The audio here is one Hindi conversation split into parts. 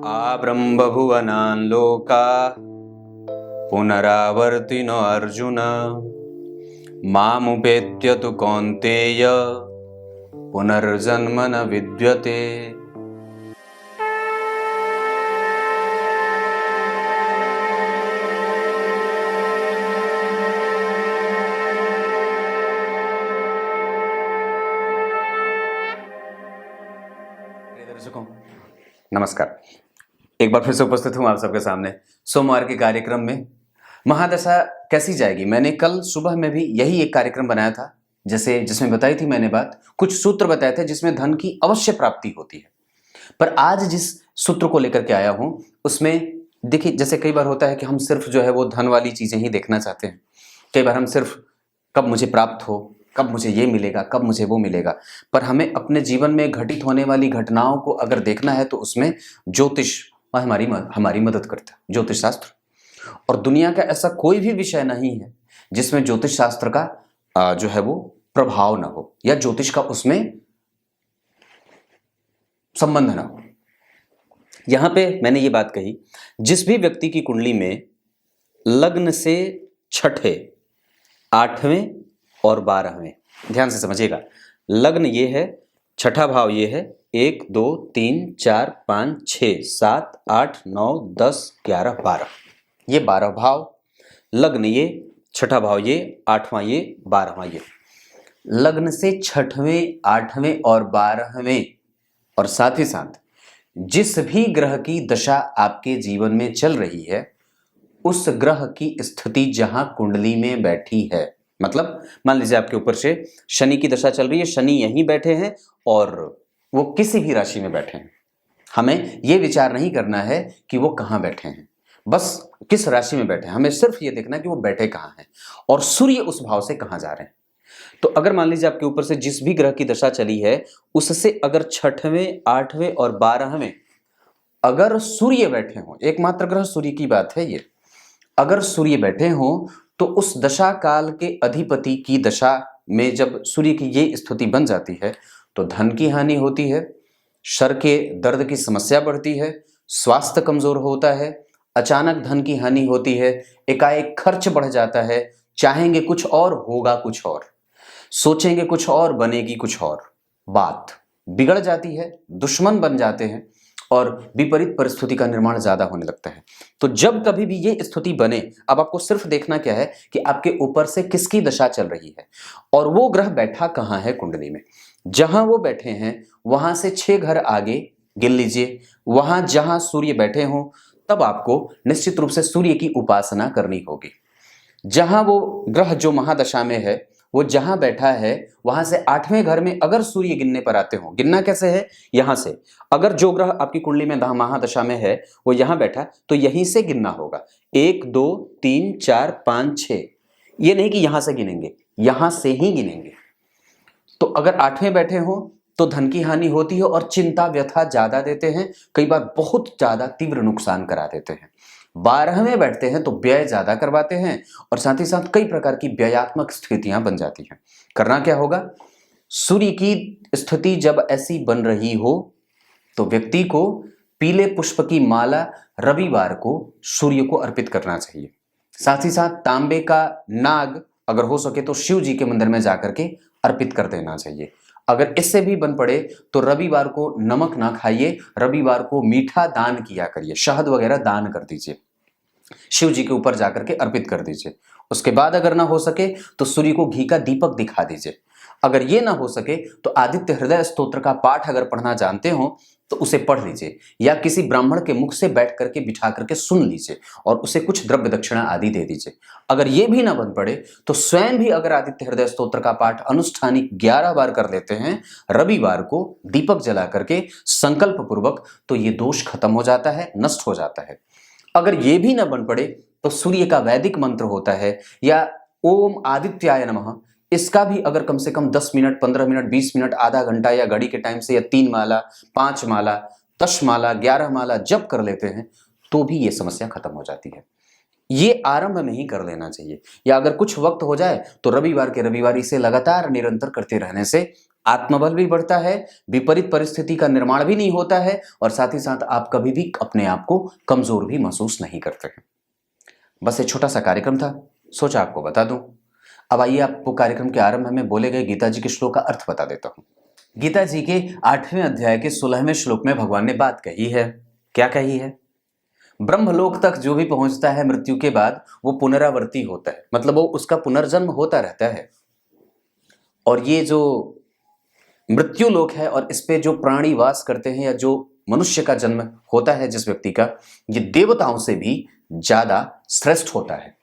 आब्रह्मभुवनान् लोका पुनरावर्तिनो अर्जुन मामुपेत्य तु कौन्तेय पुनर्जन्म न विद्यते। दर्शकों नमस्कार, एक बार फिर से उपस्थित हूं आप सबके सामने सोमवार के कार्यक्रम में। महादशा कैसी जाएगी, मैंने कल सुबह में भी यही एक कार्यक्रम बनाया था, जैसे जिसमें बताई थी मैंने बात, कुछ सूत्र बताए थे जिसमें धन की अवश्य प्राप्ति होती है। पर आज जिस सूत्र को लेकर के आया हूं उसमें देखिए, जैसे कई बार होता है कि हम सिर्फ जो है वो धन वाली चीजें ही देखना चाहते हैं। कई बार हम सिर्फ कब मुझे प्राप्त हो, कब मुझे ये मिलेगा, कब मुझे वो मिलेगा। पर हमें अपने जीवन में घटित होने वाली घटनाओं को अगर देखना है तो उसमें ज्योतिष हमारी मदद करता है, ज्योतिष शास्त्र। और दुनिया का ऐसा कोई भी विषय नहीं है जिसमें ज्योतिष शास्त्र का जो है वो प्रभाव ना हो या ज्योतिष का उसमें संबंध ना हो। यहां पे मैंने ये बात कही, जिस भी व्यक्ति की कुंडली में लग्न से छठे, आठवें और 12वें, ध्यान से समझिएगा, लग्न ये है, छठा भाव ये है, 1 2 3 4 5 6 7 8 9 10 11 12, ये 12 भाव। लग्न ये, छठा भाव ये, 8वां ये, 12वां ये। लग्न से छठवें, 8वें और 12वें, और साथ ही साथ जिस भी ग्रह की दशा आपके जीवन में चल रही है उस ग्रह की स्थिति जहां कुंडली में बैठी है, मतलब मान लीजिए आपके ऊपर से शनि की दशा चल रही है, शनि यहीं बैठे हैं और वो किसी भी राशि में बैठे हैं। हमें यह विचार नहीं करना है कि वो कहां बैठे हैं, बस किस राशि में बैठे हैं, हमें सिर्फ ये देखना है कि वो बैठे कहां हैं और सूर्य उस भाव से कहां जा रहे हैं। तो अगर मान लीजिए आपके ऊपर से जिस भी ग्रह की दशा चली है उससे अगर छठवें, 8वें और 12वें अगर सूर्य बैठे हों, एकमात्र ग्रह सूर्य की बात है ये, अगर सूर्य बैठे हों तो उस दशा काल के अधिपति की दशा में जब सूर्य की ये स्थिति बन जाती है तो धन की हानि होती है, सर के दर्द की समस्या बढ़ती है, स्वास्थ्य कमजोर होता है, अचानक धन की हानि होती है, एकाएक खर्च बढ़ जाता है, चाहेंगे कुछ और होगा कुछ और, सोचेंगे कुछ और बनेगी कुछ और, बात बिगड़ जाती है, दुश्मन बन जाते हैं और विपरीत परिस्थिति का निर्माण ज्यादा होने लगता है। तो जब कभी भी ये स्थिति बने, अब आपको सिर्फ देखना क्या है कि आपके ऊपर से किसकी दशा चल रही है और वो ग्रह बैठा कहां है कुंडली में। जहां वो बैठे हैं वहां से 6 घर आगे गिन लीजिए, वहां जहां सूर्य बैठे हों तब आपको निश्चित रूप से सूर्य की उपासना करनी होगी। जहां वो ग्रह जो महादशा में है वो जहां बैठा है वहां से 8वें घर में अगर सूर्य गिनने पर आते हो, गिनना कैसे है, यहां से अगर जो ग्रह आपकी कुंडली में महादशा में है वो यहां बैठा तो यहीं से गिनना होगा, 1 2 3 4 5 6, ये नहीं कि यहां से गिनेंगे, यहां से ही गिनेंगे। तो अगर 8वें बैठे हो तो धन की हानि होती है और चिंता व्यथा ज्यादा देते हैं, कई बार बहुत ज्यादा तीव्र नुकसान करा देते हैं। 12वें बैठते हैं तो व्यय ज्यादा करवाते हैं और साथ ही साथ कई प्रकार की व्ययात्मक स्थितियां बन जाती हैं। करना क्या होगा, सूर्य की स्थिति जब ऐसी बन रही हो तो व्यक्ति को पीले पुष्प की माला रविवार को सूर्य को अर्पित करना चाहिए। साथ ही साथ तांबे का नाग अगर हो सके तो शिव जी के मंदिर में जाकर के अर्पित कर देना चाहिए। अगर इससे भी बन पड़े तो रविवार को नमक ना खाइए, रविवार को मीठा दान किया करिए, शहद वगैरह दान कर दीजिए, शिव जी के ऊपर जाकर के अर्पित कर दीजिए। उसके बाद अगर ना हो सके तो सूर्य को घी का दीपक दिखा दीजिए। अगर ये ना हो सके तो आदित्य हृदय स्तोत्र का पाठ अगर पढ़ना जानते हो तो उसे पढ़ लीजिए या किसी ब्राह्मण के मुख से बैठ करके बिठा करके सुन लीजिए और उसे कुछ द्रव्य दक्षिणा आदि दे दीजिए। अगर ये भी ना बन पड़े तो स्वयं भी अगर आदित्य हृदय स्तोत्र का पाठ अनुष्ठानिक 11 बार कर लेते हैं रविवार को दीपक जला करके संकल्प पूर्वक, तो ये दोष खत्म हो जाता है, नष्ट हो जाता है। अगर ये भी ना बन पड़े तो सूर्य का वैदिक मंत्र होता है या ओम आदित्याय नमः, इसका भी अगर कम से कम 10 मिनट, 15 मिनट, 20 मिनट, आधा घंटा या घड़ी के टाइम से या 3 माला, 5 माला, 10 माला, 11 माला जप कर लेते हैं तो भी ये समस्या खत्म हो जाती है। ये आरंभ में ही कर लेना चाहिए, या अगर कुछ वक्त हो जाए तो रविवार के रविवार इसे लगातार निरंतर करते रहने से आत्मबल भी बढ़ता है, विपरीत परिस्थिति का निर्माण भी नहीं होता है, और साथ ही साथ आप कभी भी अपने आप को कमजोर भी महसूस नहीं करते हैं। बस एक छोटा सा कार्यक्रम था, सोचा आपको बता दूं। अब आइए आपको कार्यक्रम के आरंभ में बोले गए गीता जी के श्लोक का अर्थ बता देता हूं। गीता जी के 8वें अध्याय के 16वें श्लोक में भगवान ने बात कही है। क्या कही है? ब्रह्मलोक तक जो भी पहुंचता है मृत्यु के बाद वो पुनरावर्ती होता है, मतलब वो उसका पुनर्जन्म होता रहता है। और ये जो मृत्यु लोक है और इस पे जो प्राणी वास करते हैं या जो मनुष्य का जन्म होता है जिस व्यक्ति का, ये देवताओं से भी ज्यादा श्रेष्ठ होता है।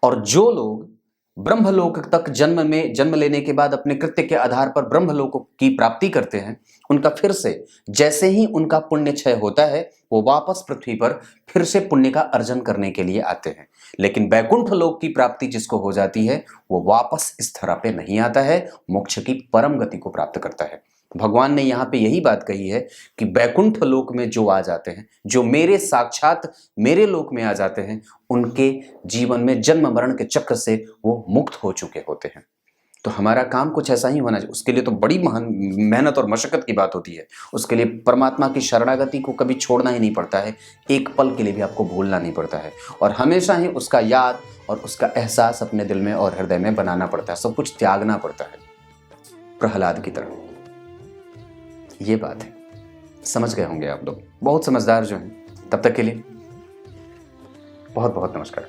और जो लोग ब्रह्मलोक तक जन्म लेने के बाद अपने कृत्य के आधार पर ब्रह्मलोक की प्राप्ति करते हैं, उनका फिर से जैसे ही उनका पुण्य क्षय होता है वो वापस पृथ्वी पर फिर से पुण्य का अर्जन करने के लिए आते हैं। लेकिन वैकुंठ लोक की प्राप्ति जिसको हो जाती है वो वापस इस धरा पे नहीं आता है, मोक्ष की परम गति को प्राप्त करता है। भगवान ने यहाँ पे यही बात कही है कि वैकुंठ लोक में जो आ जाते हैं, जो मेरे साक्षात मेरे लोक में आ जाते हैं, उनके जीवन में जन्म मरण के चक्र से वो मुक्त हो चुके होते हैं। तो हमारा काम कुछ ऐसा ही होना चाहिए। उसके लिए तो बड़ी मेहनत और मशक्कत की बात होती है। उसके लिए परमात्मा की शरणागति को कभी छोड़ना ही नहीं पड़ता है, एक पल के लिए भी आपको भूलना नहीं पड़ता है, और हमेशा ही उसका याद और उसका एहसास अपने दिल में और हृदय में बनाना पड़ता है। सब कुछ त्यागना पड़ता है, प्रहलाद की तरह। ये बात है, समझ गए होंगे आप लोग, बहुत समझदार जो हैं। तब तक के लिए बहुत बहुत नमस्कार।